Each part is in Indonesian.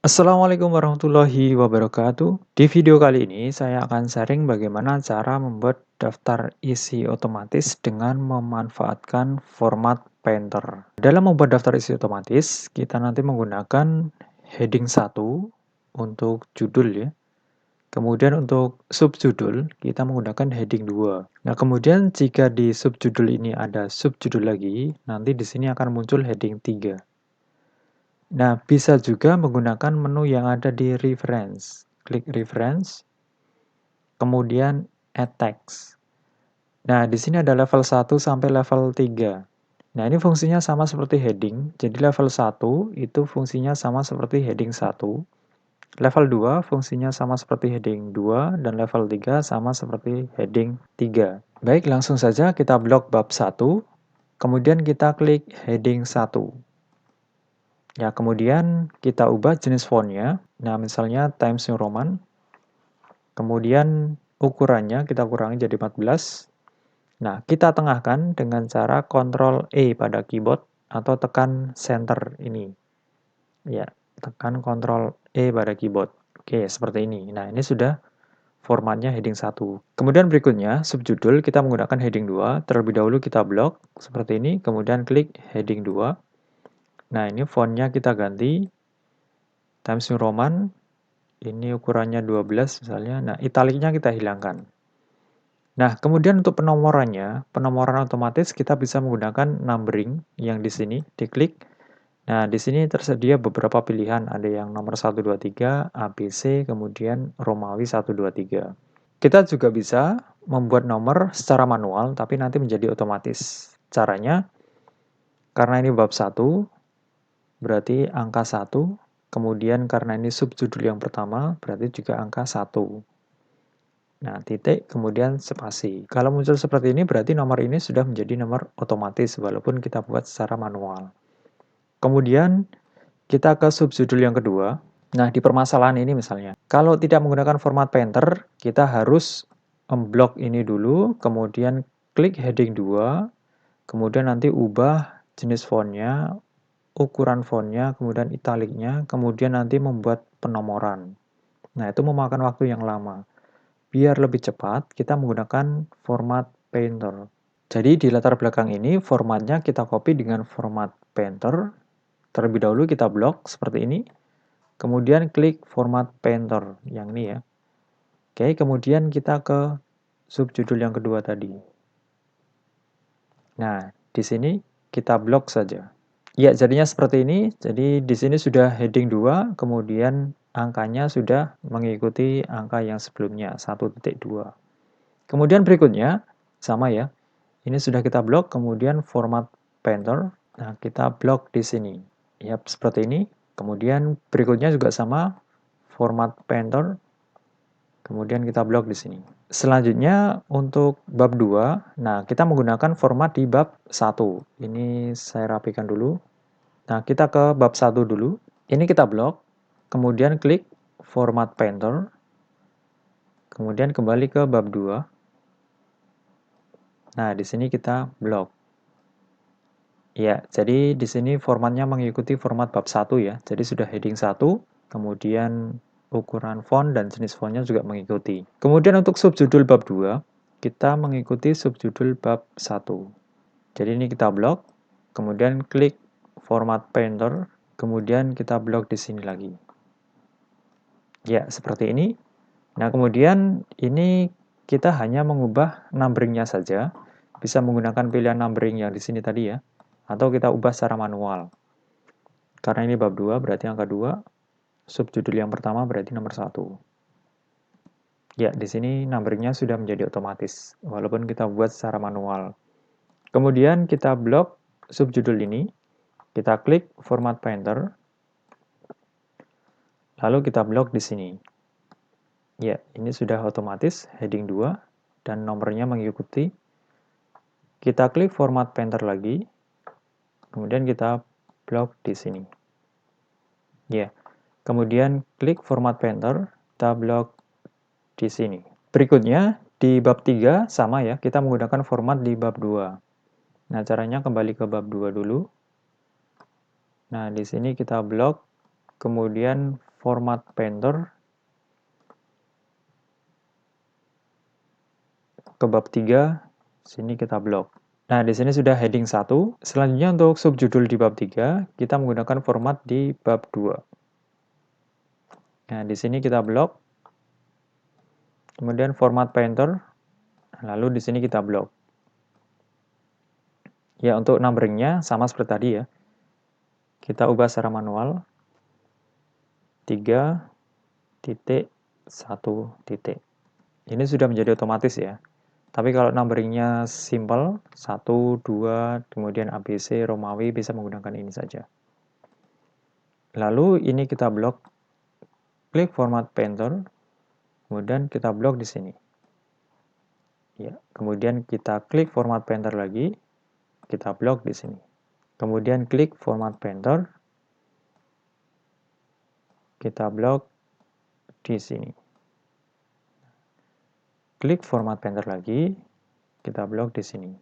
Assalamualaikum warahmatullahi wabarakatuh. Di video kali ini saya akan sharing bagaimana cara membuat daftar isi otomatis dengan memanfaatkan format Painter. Dalam membuat daftar isi otomatis, kita nanti menggunakan heading 1 untuk judul ya. Kemudian untuk subjudul, kita menggunakan heading 2. Nah, kemudian jika di subjudul ini ada subjudul lagi, nanti di sini akan muncul heading 3. Nah, bisa juga menggunakan menu yang ada di reference. Klik reference, kemudian add text. Nah, di sini ada level 1 sampai level 3. Nah, ini fungsinya sama seperti heading. Jadi level 1 itu fungsinya sama seperti heading 1. Level 2 fungsinya sama seperti heading 2 dan level 3 sama seperti heading 3. Baik, langsung saja kita blok bab 1. Kemudian kita klik heading 1. Ya, kemudian kita ubah jenis fontnya. Nah, misalnya Times New Roman. Kemudian ukurannya kita kurangi jadi 14. Nah, kita tengahkan dengan cara Ctrl E pada keyboard atau tekan Center ini. Ya, tekan Ctrl E pada keyboard. Oke, seperti ini. Nah, ini sudah formatnya heading 1. Kemudian berikutnya, subjudul kita menggunakan heading 2. Terlebih dahulu kita blok seperti ini, kemudian klik heading 2. Nah, ini fontnya kita ganti Times New Roman, ini ukurannya 12 misalnya. Nah, italiknya kita hilangkan. Nah, kemudian untuk penomoran otomatis kita bisa menggunakan numbering yang di sini, diklik. Nah, di sini tersedia beberapa pilihan, ada yang nomor 1, 2, 3, ABC, kemudian Romawi 1, 2, 3. Kita juga bisa membuat nomor secara manual, tapi nanti menjadi otomatis. Caranya, karena ini bab 1, berarti angka 1, kemudian karena ini subjudul yang pertama, berarti juga angka 1. Nah, titik, kemudian spasi. Kalau muncul seperti ini, berarti nomor ini sudah menjadi nomor otomatis, walaupun kita buat secara manual. Kemudian, kita ke subjudul yang kedua. Nah, di permasalahan ini misalnya, kalau tidak menggunakan format Painter, kita harus memblok ini dulu, kemudian klik heading 2, kemudian nanti ubah jenis fontnya, ukuran fontnya, kemudian italiknya, kemudian nanti membuat penomoran. Nah, itu memakan waktu yang lama. Biar lebih cepat, kita menggunakan format Painter. Jadi di latar belakang ini, formatnya kita copy dengan format Painter. Terlebih dahulu kita blok seperti ini. Kemudian klik format Painter, yang ini ya. Oke, kemudian kita ke subjudul yang kedua tadi. Nah, di sini kita blok saja. Ya, jadinya seperti ini. Jadi di sini sudah heading 2, kemudian angkanya sudah mengikuti angka yang sebelumnya, 1.2. Kemudian berikutnya, sama ya. Ini sudah kita blok, kemudian format Painter. Nah, kita blok di sini. Ya, seperti ini. Kemudian berikutnya juga sama, format Painter. Kemudian kita blok di sini. Selanjutnya untuk bab 2, nah kita menggunakan format di bab 1. Ini saya rapikan dulu. Nah, kita ke bab 1 dulu. Ini kita blok, kemudian klik format Painter. Kemudian kembali ke bab 2. Nah, di sini kita blok. Ya, jadi di sini formatnya mengikuti format bab 1 ya. Jadi sudah heading 1, kemudian ukuran font dan jenis fontnya juga mengikuti. Kemudian untuk subjudul bab 2, kita mengikuti subjudul bab 1. Jadi ini kita blok, kemudian klik format Painter, kemudian kita blok di sini lagi. Ya, seperti ini. Nah, kemudian ini kita hanya mengubah numberingnya saja. Bisa menggunakan pilihan numbering yang di sini tadi ya. Atau kita ubah secara manual. Karena ini bab 2 berarti angka 2, subjudul yang pertama berarti nomor 1. Ya, di sini numberingnya sudah menjadi otomatis, walaupun kita buat secara manual. Kemudian kita blok subjudul ini, kita klik format Painter, lalu kita blok di sini. Ya, ini sudah otomatis heading 2 dan nomornya mengikuti. Kita klik format Painter lagi, kemudian kita blok di sini. Ya, kemudian klik format Painter, kita blok di sini. Berikutnya, di bab 3 sama ya, kita menggunakan format di bab 2. Nah, caranya kembali ke bab 2 dulu. Nah, di sini kita blok, kemudian format painter ke bab 3, sini kita blok. Nah, di sini sudah heading 1. Selanjutnya untuk subjudul di bab 3, kita menggunakan format di bab 2. Nah, di sini kita blok. Kemudian format painter, lalu di sini kita blok. Ya, untuk numberingnya sama seperti tadi ya. Kita ubah secara manual. 3.1. Ini sudah menjadi otomatis ya. Tapi kalau numberingnya simple, 1, 2, kemudian ABC, Romawi, bisa menggunakan ini saja. Lalu ini kita blok, klik format painter, kemudian kita blok di sini. Ya, kemudian kita klik format painter lagi, kita blok di sini. Kemudian klik format painter, kita blok di sini. Klik format painter lagi, kita blok di sini.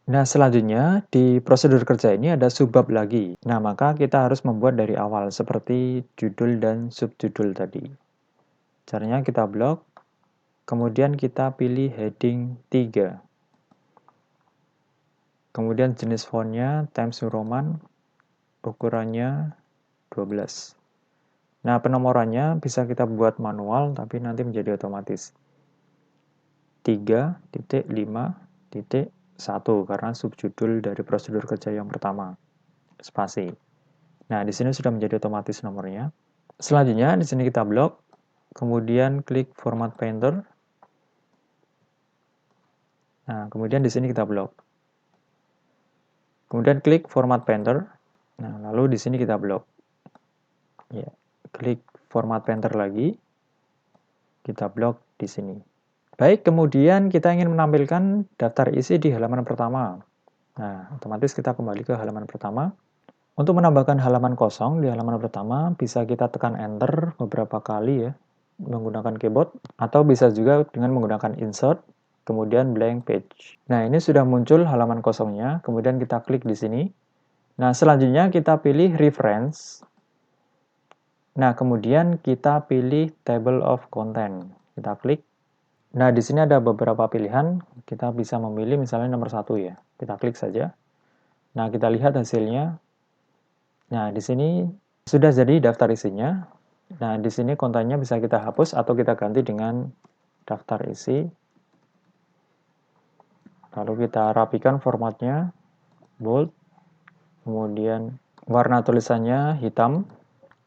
Nah, selanjutnya di prosedur kerja ini ada subbab lagi. Nah, maka kita harus membuat dari awal seperti judul dan subjudul tadi. Caranya kita blok, kemudian kita pilih heading 3. Kemudian jenis fontnya Times New Roman, ukurannya 12. Nah, penomorannya bisa kita buat manual, tapi nanti menjadi otomatis. 3.5.1 karena subjudul dari prosedur kerja yang pertama. Spasi. Nah, di sini sudah menjadi otomatis nomornya. Selanjutnya, di sini kita blok, kemudian klik format painter. Nah, kemudian di sini kita blok. Kemudian klik format painter. Nah, lalu di sini kita blok. Ya, klik format painter lagi. Kita blok di sini. Baik, kemudian kita ingin menampilkan daftar isi di halaman pertama. Nah, otomatis kita kembali ke halaman pertama. Untuk menambahkan halaman kosong di halaman pertama, bisa kita tekan Enter beberapa kali ya, menggunakan keyboard, atau bisa juga dengan menggunakan Insert, kemudian Blank Page. Nah, ini sudah muncul halaman kosongnya, kemudian kita klik di sini. Nah, selanjutnya kita pilih Reference. Nah, kemudian kita pilih Table of Content. Kita klik. Nah, di sini ada beberapa pilihan. Kita bisa memilih misalnya nomor 1 ya. Kita klik saja. Nah, kita lihat hasilnya. Nah, di sini sudah jadi daftar isinya. Nah, di sini kontennya bisa kita hapus atau kita ganti dengan daftar isi. Lalu kita rapikan formatnya, bold. Kemudian warna tulisannya hitam.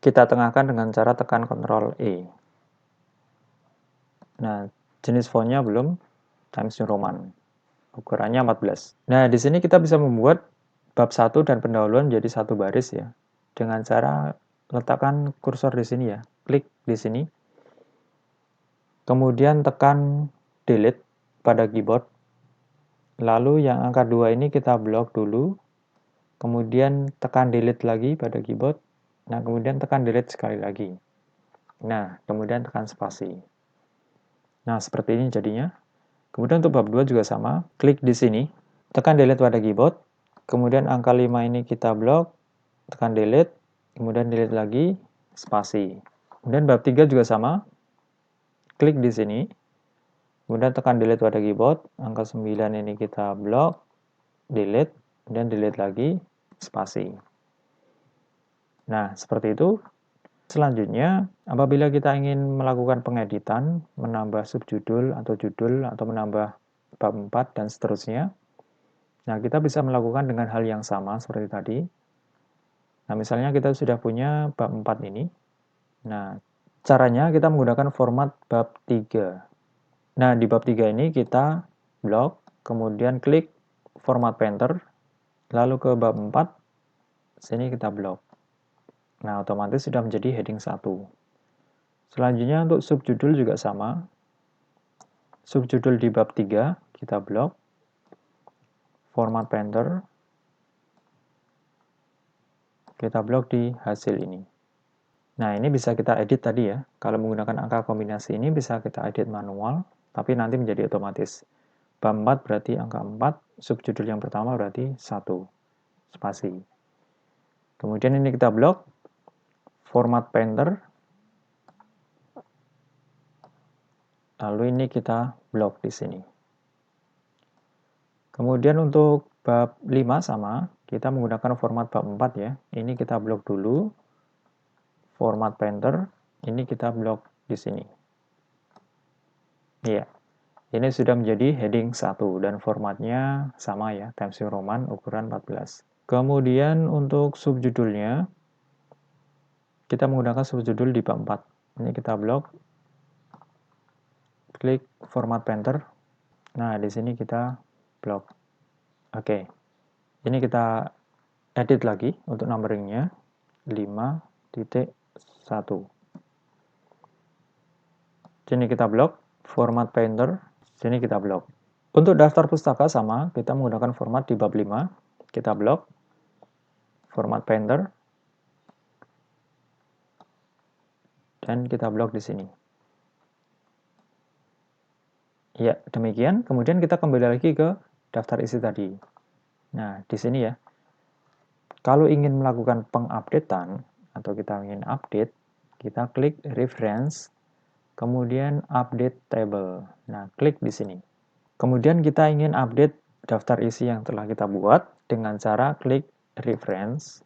Kita tengahkan dengan cara tekan Ctrl E. Nah, jenis fontnya belum, Times New Roman. Ukurannya 14. Nah, di sini kita bisa membuat bab 1 dan pendahuluan menjadi satu baris ya. Dengan cara letakkan kursor di sini ya. Klik di sini. Kemudian tekan delete pada keyboard. Lalu yang angka 2 ini kita blok dulu. Kemudian tekan delete lagi pada keyboard. Nah, kemudian tekan delete sekali lagi. Nah, kemudian tekan spasi. Nah, seperti ini jadinya. Kemudian untuk bab 2 juga sama. Klik di sini. Tekan delete pada keyboard. Kemudian angka 5 ini kita blok. Tekan delete. Kemudian delete lagi. Spasi. Kemudian bab 3 juga sama. Klik di sini. Kemudian tekan delete pada keyboard. Angka 9 ini kita blok. Delete. Kemudian delete lagi. Spasi. Nah, seperti itu. Selanjutnya, apabila kita ingin melakukan pengeditan, menambah subjudul atau judul, atau menambah bab 4, dan seterusnya, nah kita bisa melakukan dengan hal yang sama seperti tadi. Nah, misalnya kita sudah punya bab 4 ini. Nah, caranya kita menggunakan format bab 3. Nah, di bab 3 ini kita blok, kemudian klik format painter, lalu ke bab 4, sini kita blok. Nah, otomatis sudah menjadi heading 1. Selanjutnya untuk subjudul juga sama. Subjudul di bab 3, kita blok. Format painter. Kita blok di hasil ini. Nah, ini bisa kita edit tadi ya. Kalau menggunakan angka kombinasi ini bisa kita edit manual, tapi nanti menjadi otomatis. Bab 4 berarti angka 4, subjudul yang pertama berarti 1. Spasi. Kemudian ini kita blok. Format painter. Lalu ini kita blok di sini. Kemudian untuk bab 5 sama, kita menggunakan format bab 4 ya. Ini kita blok dulu. Format painter, ini kita blok di sini. Iya. Ini sudah menjadi heading 1 dan formatnya sama ya, Times New Roman ukuran 14. Kemudian untuk subjudulnya, kita menggunakan subjudul di bab 4. Ini kita blok, klik format painter. Nah, di sini kita blok. Oke. Ini kita edit lagi untuk numberingnya 5.1. Sini kita blok, format painter, sini kita blok. Untuk daftar pustaka sama, kita menggunakan format di bab 5. Kita blok, format painter, dan kita blok di sini. Ya, demikian. Kemudian kita kembali lagi ke daftar isi tadi. Nah, di sini ya. Kalau ingin melakukan pengupdatean atau kita ingin update, kita klik reference, kemudian update table. Nah, klik di sini. Kemudian kita ingin update daftar isi yang telah kita buat dengan cara klik reference,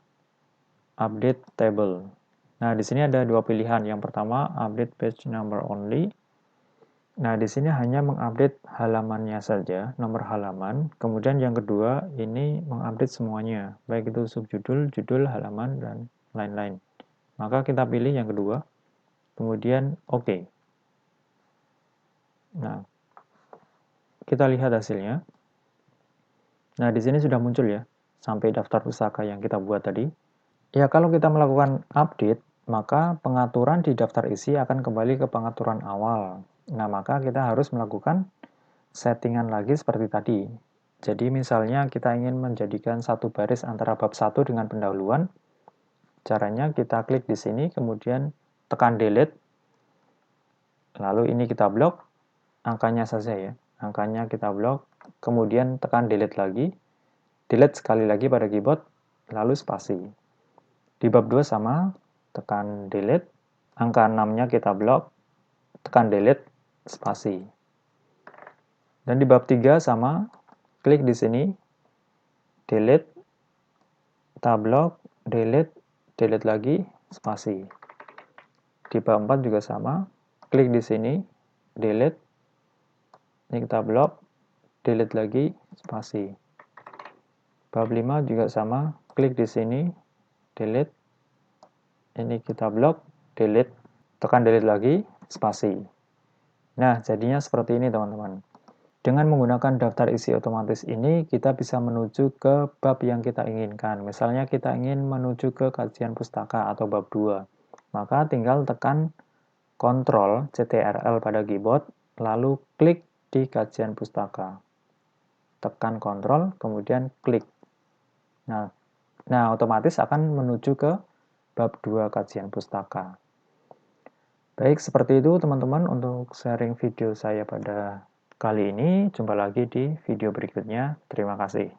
update table. Nah, di sini ada dua pilihan. Yang pertama, update page number only. Nah, di sini hanya mengupdate halamannya saja, nomor halaman. Kemudian yang kedua, ini mengupdate semuanya, baik itu subjudul, judul, halaman, dan lain-lain. Maka kita pilih yang kedua, kemudian OK. Nah, kita lihat hasilnya. Nah, di sini sudah muncul ya, sampai daftar pustaka yang kita buat tadi. Ya, kalau kita melakukan update, maka pengaturan di daftar isi akan kembali ke pengaturan awal. Nah, maka kita harus melakukan settingan lagi seperti tadi. Jadi misalnya kita ingin menjadikan satu baris antara bab 1 dengan pendahuluan. Caranya kita klik di sini, kemudian tekan delete. Lalu ini kita blok, angkanya saja ya. Angkanya kita blok, kemudian tekan delete lagi. Delete sekali lagi pada keyboard, lalu spasi. Di bab 2 sama, tekan delete. Angka 6-nya kita blok, tekan delete, spasi. Dan di bab 3 sama, klik di sini, delete, tab blok, delete, delete lagi, spasi. Di bab 4 juga sama, klik di sini, delete, ini kita blok, delete lagi, spasi. Bab 5 juga sama, klik di sini, delete, ini kita blok, delete, tekan delete lagi, spasi. Nah, jadinya seperti ini teman-teman. Dengan menggunakan daftar isi otomatis ini, kita bisa menuju ke bab yang kita inginkan. Misalnya kita ingin menuju ke kajian pustaka atau bab 2. Maka tinggal tekan Ctrl CTRL pada keyboard, lalu klik di kajian pustaka. Tekan Ctrl, kemudian klik. Nah, otomatis akan menuju ke bab 2 kajian pustaka. Baik, seperti itu teman-teman untuk sharing video saya pada kali ini. Jumpa lagi di video berikutnya. Terima kasih.